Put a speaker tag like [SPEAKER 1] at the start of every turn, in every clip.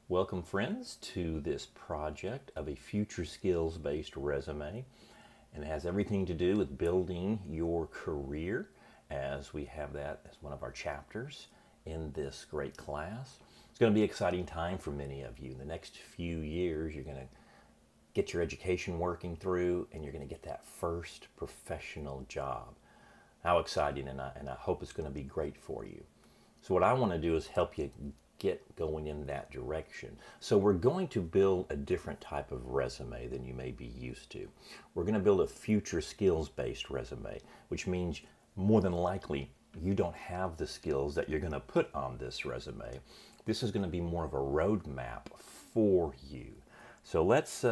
[SPEAKER 1] Welcome, friends, to this project of a future skills-based resume. And it has everything to do with building your career, as we have that as one of our chapters in this great class. It's going to be an exciting time for many of you. In the next few years, you're going to get your education working through, and you're going to get that first professional job. How exciting, and I hope it's going to be great for you. So what I want to do is help you get going in that direction. So we're going to build a different type of resume than you may be used to. We're going to build a future skills-based resume, which means more than likely you don't have the skills that you're going to put on this resume. This is going to be more of a roadmap for you. So let's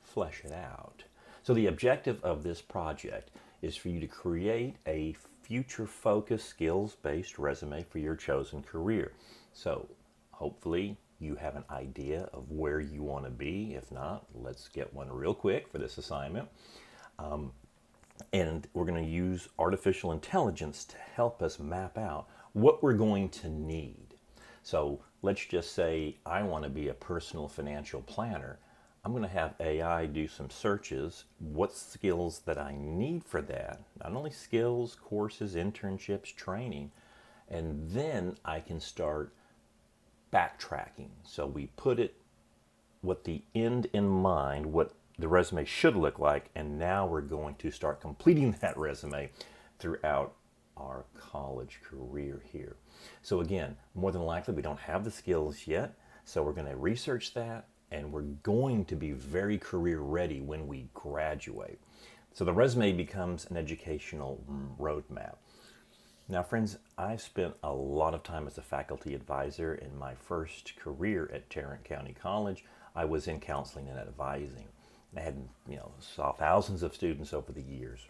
[SPEAKER 1] flesh it out. So the objective of this project is for you to create a future-focused, skills-based resume for your chosen career. So hopefully you have an idea of where you want to be. If not, let's get one real quick for this assignment. And we're going to use artificial intelligence to help us map out what we're going to need. So let's just say I want to be a personal financial planner. I'm going to have AI do some searches, what skills that I need for that, not only skills, courses, internships, training, and then I can start backtracking. So we put it what the end in mind, what the resume should look like, and now we're going to start completing that resume throughout our college career here. So again, more than likely we don't have the skills yet, so we're going to research that, and we're going to be very career ready when we graduate. So the resume becomes an educational roadmap. Now, friends, I spent a lot of time as a faculty advisor. In my first career at Tarrant County College, I was in counseling and advising. I had, saw thousands of students over the years.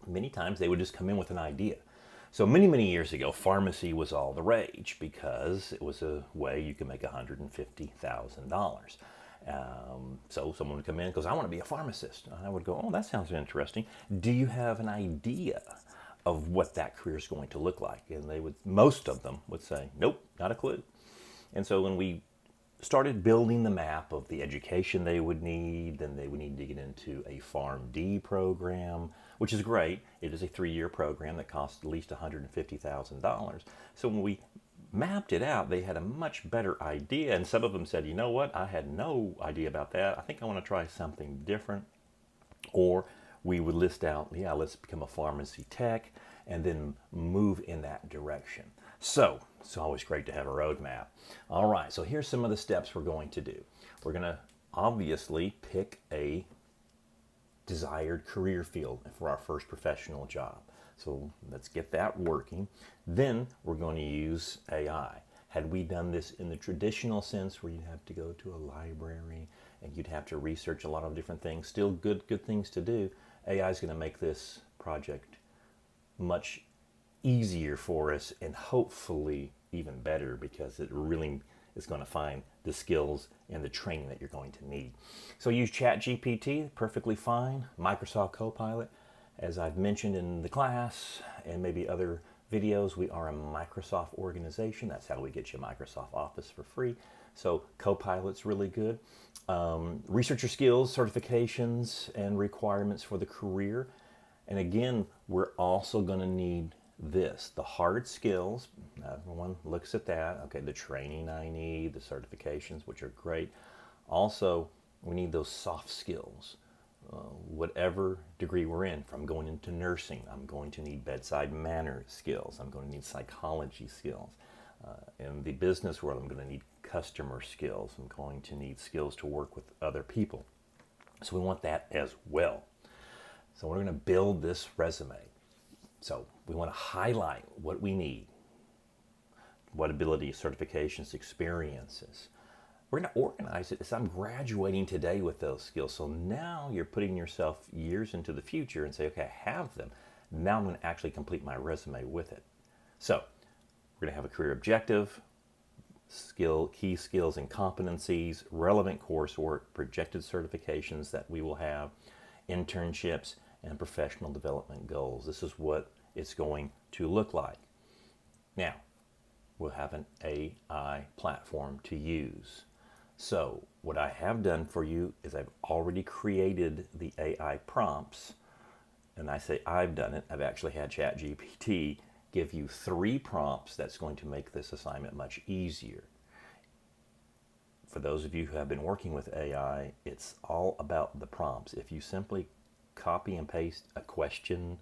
[SPEAKER 1] Many times they would just come in with an idea. So many years ago, pharmacy was all the rage because it was a way you could make $150,000. So someone would come in and goes, I want to be a pharmacist. And I would go, oh, that sounds interesting. Do you have an idea of what that career is going to look like? And most of them would say, nope, not a clue. And so when we started building the map of the education they would need, then they would need to get into a PharmD program, which is great. It is a 3-year program that costs at least $150,000. So when we mapped it out, they had a much better idea. And some of them said, you know what, I had no idea about that. I think I want to try something different. Or we would list out, yeah, let's become a pharmacy tech and then move in that direction. So it's always great to have a roadmap. All right, so here's some of the steps we're going to do. We're going to obviously pick a desired career field for our first professional job. So let's get that working. Then we're going to use AI. Had we done this in the traditional sense where you'd have to go to a library and you'd have to research a lot of different things, still good things to do, AI is going to make this project much easier for us and hopefully even better because it really is going to find the skills and the training that you're going to need. So use ChatGPT, perfectly fine. Microsoft Copilot, as I've mentioned in the class and maybe other videos, we are a Microsoft organization. That's how we get you Microsoft Office for free. So Copilot's really good. Researcher skills, certifications, and requirements for the career. And again, we're also going to need the hard skills. Everyone looks at that. Okay, the training I need, the certifications, which are great. Also, we need those soft skills. Whatever degree we're in, from going into nursing, I'm going to need bedside manner skills. I'm going to need psychology skills. In the business world, I'm going to need customer skills. I'm going to need skills to work with other people. So we want that as well. So we're going to build this resume. So we want to highlight what we need, what abilities, certifications, experiences. We're going to organize it as I'm graduating today with those skills. So now you're putting yourself years into the future and say, okay, I have them. Now I'm going to actually complete my resume with it. So we're going to have a career objective, key skills and competencies, relevant coursework, projected certifications that we will have, internships, and professional development goals. This is what it's going to look like. Now, we'll have an AI platform to use. So what I have done for you is I've already created the AI prompts. And I say I've done it. I've actually had ChatGPT give you 3 prompts that's going to make this assignment much easier. For those of you who have been working with AI, it's all about the prompts. If you simply copy and paste a question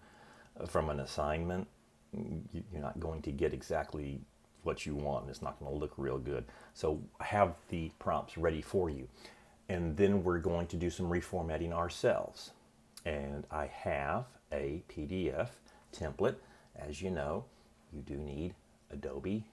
[SPEAKER 1] from an assignment, you're not going to get exactly what you want, and it's not going to look real good. So have the prompts ready for you. And then we're going to do some reformatting ourselves. And I have a PDF template. As you know, you do need Adobe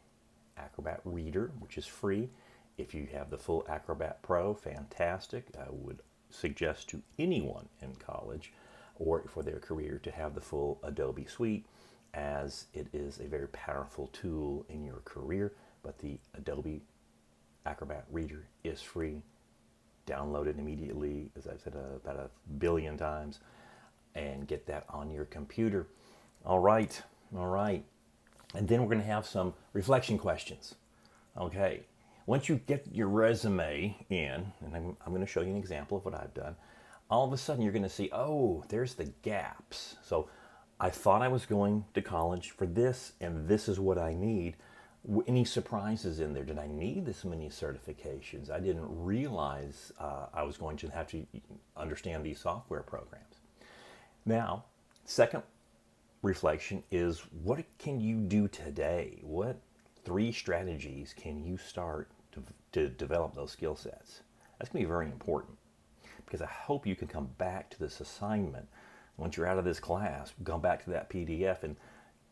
[SPEAKER 1] Acrobat Reader, which is free. If you have the full Acrobat Pro, fantastic. I would suggest to anyone in college or for their career to have the full Adobe suite, as it is a very powerful tool in your career. But the Adobe Acrobat Reader is free. Download it immediately, as I've said about 1 billion times, and get that on your computer. All right. And then we're going to have some reflection questions. Okay. Once you get your resume in, and I'm going to show you an example of what I've done, all of a sudden you're going to see, oh, there's the gaps. So I thought I was going to college for this, and this is what I need. Any surprises in there? Did I need this many certifications? I didn't realize I was going to have to understand these software programs. Now, second reflection is, what can you do today? What 3 strategies can you start to develop those skill sets? That's going to be very important, because I hope you can come back to this assignment once you're out of this class, go back to that PDF and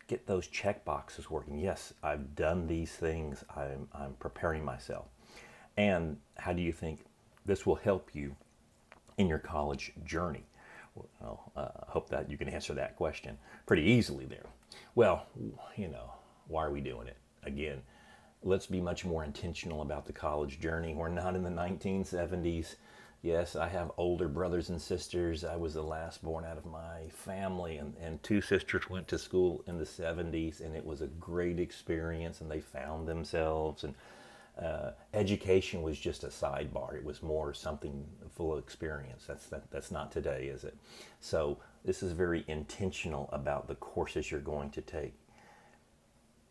[SPEAKER 1] get those check boxes working. Yes, I've done these things. I'm preparing myself. And how do you think this will help you in your college journey? Well, I hope that you can answer that question pretty easily there. Well, why are we doing it? Again, let's be much more intentional about the college journey. We're not in the 1970s. Yes, I have older brothers and sisters. I was the last born out of my family, and 2 sisters went to school in the 70s, and it was a great experience, and they found themselves. And education was just a sidebar. It was more something full of experience. That's not today, is it? So this is very intentional about the courses you're going to take.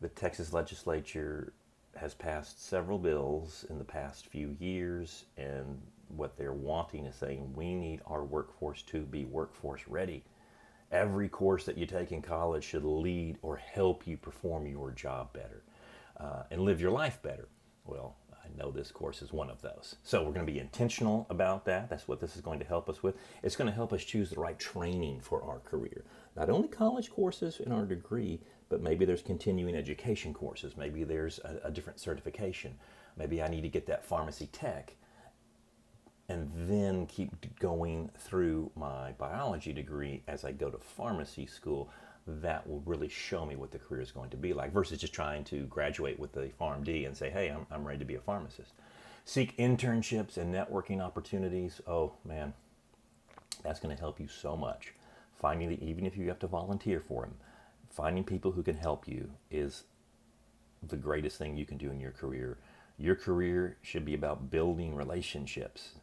[SPEAKER 1] The Texas legislature has passed several bills in the past few years, and what they're wanting is saying we need our workforce to be workforce ready. Every course that you take in college should lead or help you perform your job better and live your life better. Well, I know this course is one of those. So we're going to be intentional about that. That's what this is going to help us with. It's going to help us choose the right training for our career. Not only college courses in our degree, but maybe there's continuing education courses. Maybe there's a different certification. Maybe I need to get that pharmacy tech and then keep going through my biology degree as I go to pharmacy school. That will really show me what the career is going to be like, versus just trying to graduate with the PharmD and say, hey, I'm ready to be a pharmacist. Seek internships and networking opportunities. Oh man, that's going to help you so much. Even if you have to volunteer for them, finding people who can help you is the greatest thing you can do in your career. Your career should be about building relationships,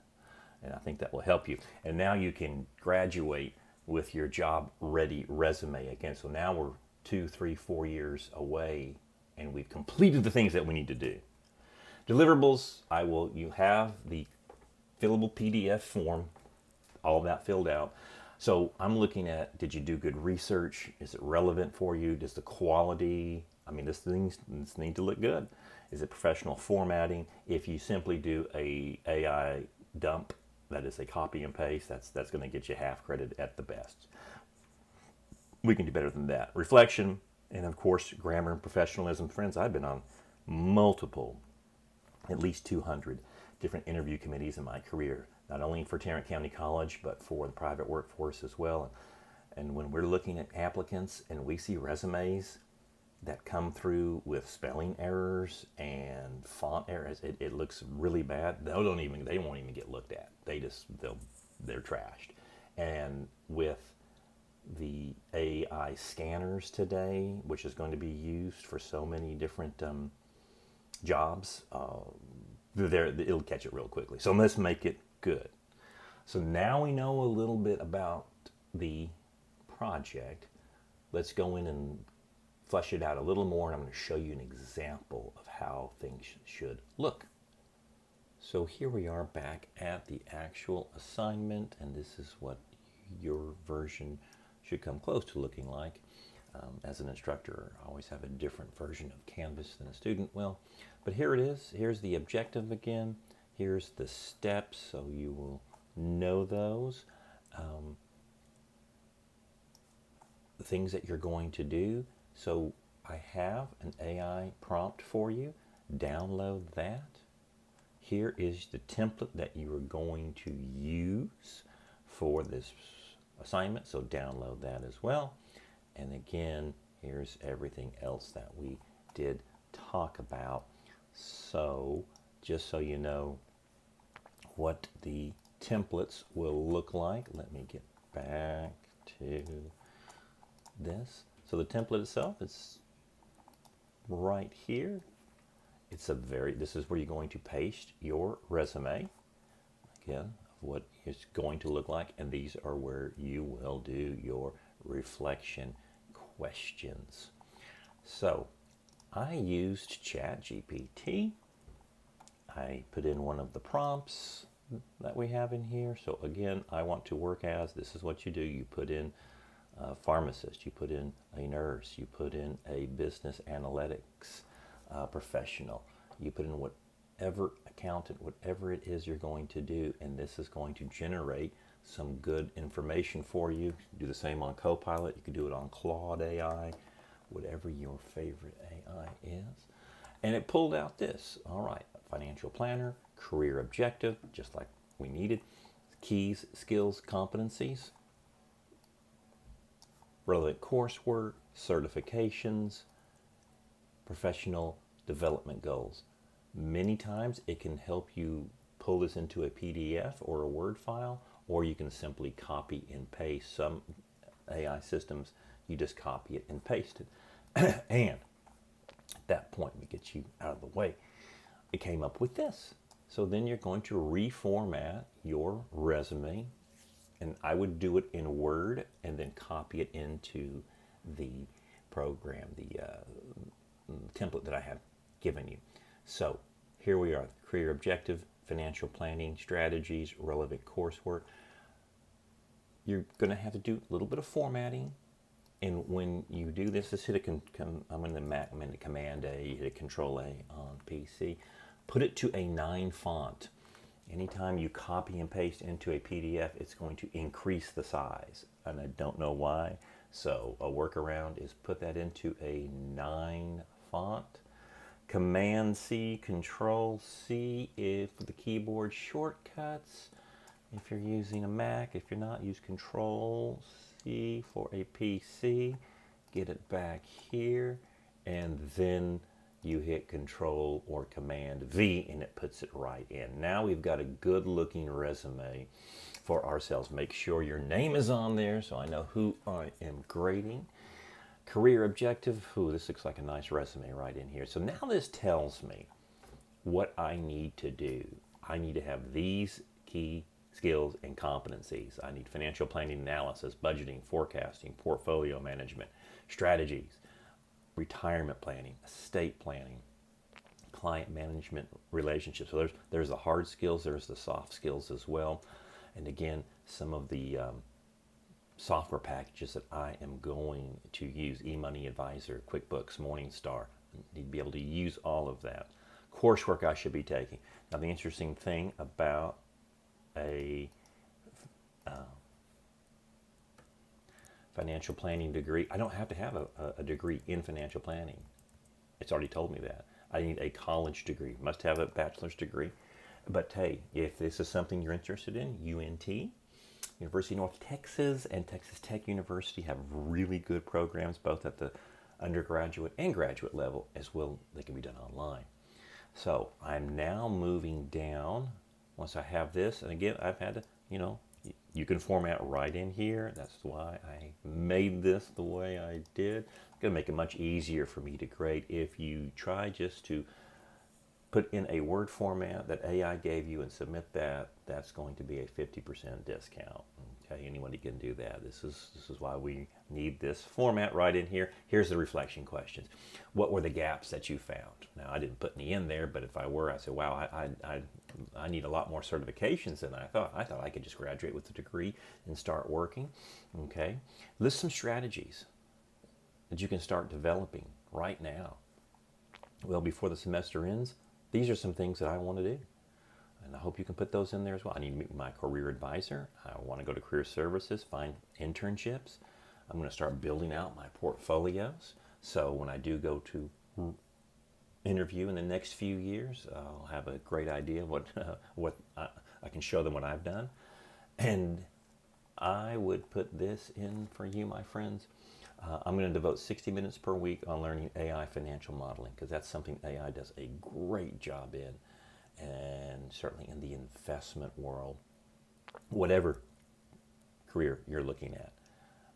[SPEAKER 1] and I think that will help you. And now you can graduate with your job ready resume again. So now we're 2, 3, 4 years away, and we've completed the things that we need to do. Deliverables, you have the fillable PDF form, all that filled out. So I'm looking at, did you do good research? Is it relevant for you? Does the quality, this need to look good. Is it professional formatting? If you simply do a AI dump, that is a copy and paste, that's going to get you half credit at the best. We can do better than that. Reflection, and of course, grammar and professionalism. Friends, I've been on multiple, at least 200 different interview committees in my career, not only for Tarrant County College, but for the private workforce as well. And when we're looking at applicants and we see resumes that come through with spelling errors and font errors, it looks really bad. They won't even get looked at. They're trashed. And with the AI scanners today, which is going to be used for so many different jobs, it'll catch it real quickly. So let's make it good. So now we know a little bit about the project. Let's go in and flesh it out a little more, and I'm going to show you an example of how things should look. So here we are back at the actual assignment, and this is what your version should come close to looking like. As an instructor, I always have a different version of Canvas than a student will, but here it is. Here's the objective again. Here's the steps, so you will know those. The things that you're going to do. So I have an AI prompt for you. Download that. Here is the template that you are going to use for this assignment, so download that as well. And again, here's everything else that we did talk about. So just so you know what the templates will look like, let me get back to this. So the template itself is right here. This is where you're going to paste your resume, again, of what it's going to look like, and these are where you will do your reflection questions. So I used ChatGPT. I put in one of the prompts that we have in here. So again, I want to work as, this is what you do. You put in a pharmacist, you put in a nurse, you put in a business analytics professional, you put in whatever accountant, whatever it is you're going to do, and this is going to generate some good information for you. Do the same on Copilot. You can do it on Claude AI, whatever your favorite AI is. And it pulled out this. All right, financial planner, career objective, just like we needed. Keys, skills, competencies, relevant coursework, certifications, professional development goals. Many times it can help you pull this into a PDF or a Word file, or you can simply copy and paste. Some AI systems, you just copy it and paste it. And at that point, we get you out of the way. It came up with this. So then you're going to reformat your resume, and I would do it in Word and then copy it into the program, the template that I have given you. So here we are, career objective, financial planning, strategies, relevant coursework. You're going to have to do a little bit of formatting. And when you do this, just hit I'm in the Mac, I'm in the Command A, hit a Control A on PC. Put it to a 9 font. Anytime you copy and paste into a PDF, it's going to increase the size. And I don't know why. So a workaround is put that into a 9 font. Command C, Control C if the keyboard shortcuts. If you're using a Mac, if you're not, use Control C for a PC. Get it back here, and then you hit Control or Command V, and it puts it right in. Now we've got a good looking resume for ourselves. Make sure your name is on there so I know who I am grading. Career objective, this looks like a nice resume right in here. So now this tells me what I need to do. I need to have these key skills and competencies. I need financial planning analysis, budgeting, forecasting, portfolio management, strategies, retirement planning, estate planning, client management, relationships. So there's the hard skills, there's the soft skills as well. And again, some of the software packages that I am going to use, eMoney Advisor, QuickBooks, Morningstar. I need to be able to use all of that. Coursework I should be taking. Now the interesting thing about a financial planning degree, I don't have to have a degree in financial planning. It's already told me that. I need a college degree, must have a bachelor's degree. But hey, if this is something you're interested in, UNT, University of North Texas and Texas Tech University have really good programs, both at the undergraduate and graduate level, as well. They can be done online. So I'm now moving down. Once I have this, and again, I've had to, you can format right in here. That's why I made this the way I did. It's going to make it much easier for me to grade if you try just to put in a Word format that AI gave you and submit that, that's going to be a 50% discount. Okay, anybody can do that. This is why we need this format right in here. Here's the reflection questions. What were the gaps that you found? Now, I didn't put any in there, but if I were, I said, wow, I need a lot more certifications than I thought. I thought I could just graduate with a degree and start working. Okay, list some strategies that you can start developing right now. Well, before the semester ends, these are some things that I want to do. And I hope you can put those in there as well. I need to meet my career advisor. I want to go to career services, find internships. I'm going to start building out my portfolios. So when I do go to interview in the next few years, I'll have a great idea of what I can show them what I've done. And I would put this in for you, my friends. I'm going to devote 60 minutes per week on learning AI financial modeling, because that's something AI does a great job in, and certainly in the investment world, whatever career you're looking at,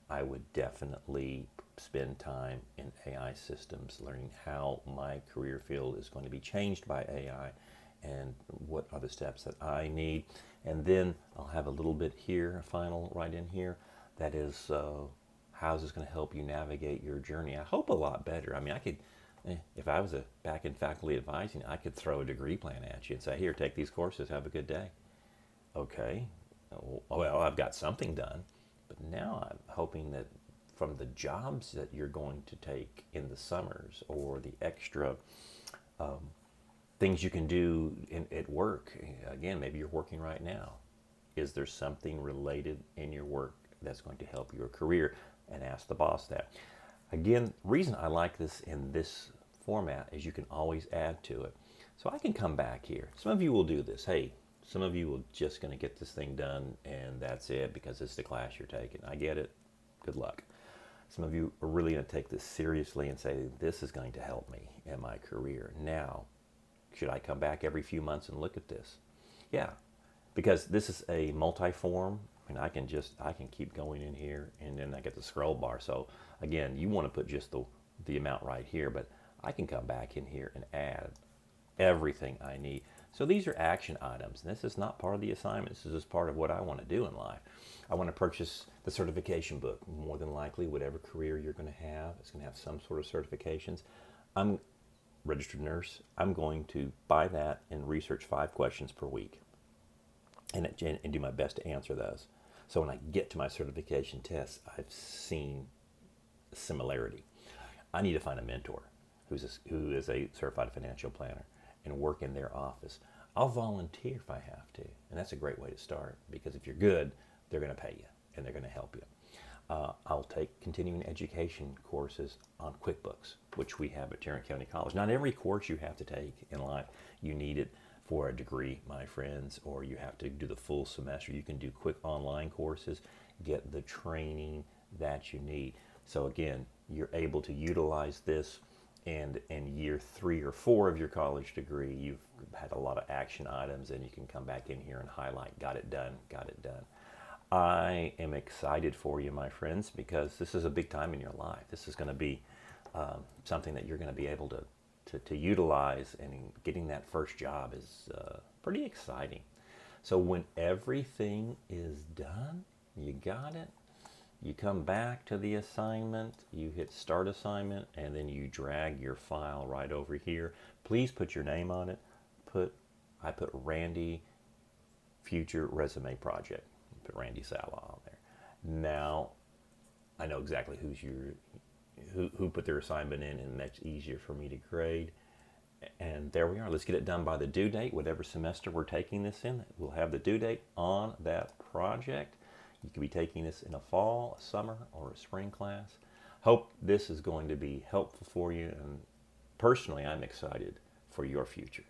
[SPEAKER 1] I would definitely spend time in AI systems, learning how my career field is going to be changed by AI and what are the steps that I need. And then I'll have a little bit here, a final right in here, that is how is this going to help you navigate your journey? I hope a lot better. I mean, I could, if I was back in faculty advising, I could throw a degree plan at you and say, here, take these courses, have a good day. Okay, well, I've got something done, but now I'm hoping that from the jobs that you're going to take in the summers, or the extra things you can do at work, again, maybe you're working right now. Is there something related in your work that's going to help your career? And ask the boss that. Again, reason I like this in this format is you can always add to it. So I can come back here. Some of you will do this. Hey, some of you will just going to get this thing done and that's it because it's the class you're taking. I get it. Good luck. Some of you are really going to take this seriously and say, this is going to help me in my career. Now, should I come back every few months and look at this? Yeah, because this is a multi-form. I mean, I can keep going in here, and then I get the scroll bar. So again, you want to put just the amount right here, but I can come back in here and add everything I need. So these are action items. And this is not part of the assignment. This is just part of what I want to do in life. I want to purchase the certification book. More than likely, whatever career you're going to have, it's going to have some sort of certifications. I'm registered nurse. I'm going to buy that and research 5 questions per week. And do my best to answer those. So when I get to my certification tests, I've seen similarity. I need to find a mentor who is a certified financial planner and work in their office. I'll volunteer if I have to. And that's a great way to start, because if you're good, they're going to pay you and they're going to help you. I'll take continuing education courses on QuickBooks, which we have at Tarrant County College. Not every course you have to take in life, you need it for a degree, my friends, or you have to do the full semester. You can do quick online courses, get the training that you need. So again, you're able to utilize this, and in year 3 or 4 of your college degree, you've had a lot of action items, and you can come back in here and highlight, got it done, got it done. I am excited for you, my friends, because this is a big time in your life. This is going to be something that you're going to be able to utilize, and getting that first job is pretty exciting. So when everything is done, you got it, you come back to the assignment, you hit start assignment, and then you drag your file right over here. Please put your name on it. I put Randy Future Resume Project. Put Randy Saleh on there. Now I know exactly who put their assignment in, and that's easier for me to grade. And there we are. Let's get it done by the due date, whatever semester we're taking this in. We'll have the due date on that project. You could be taking this in a fall, a summer, or a spring class. Hope this is going to be helpful for you, and personally, I'm excited for your future.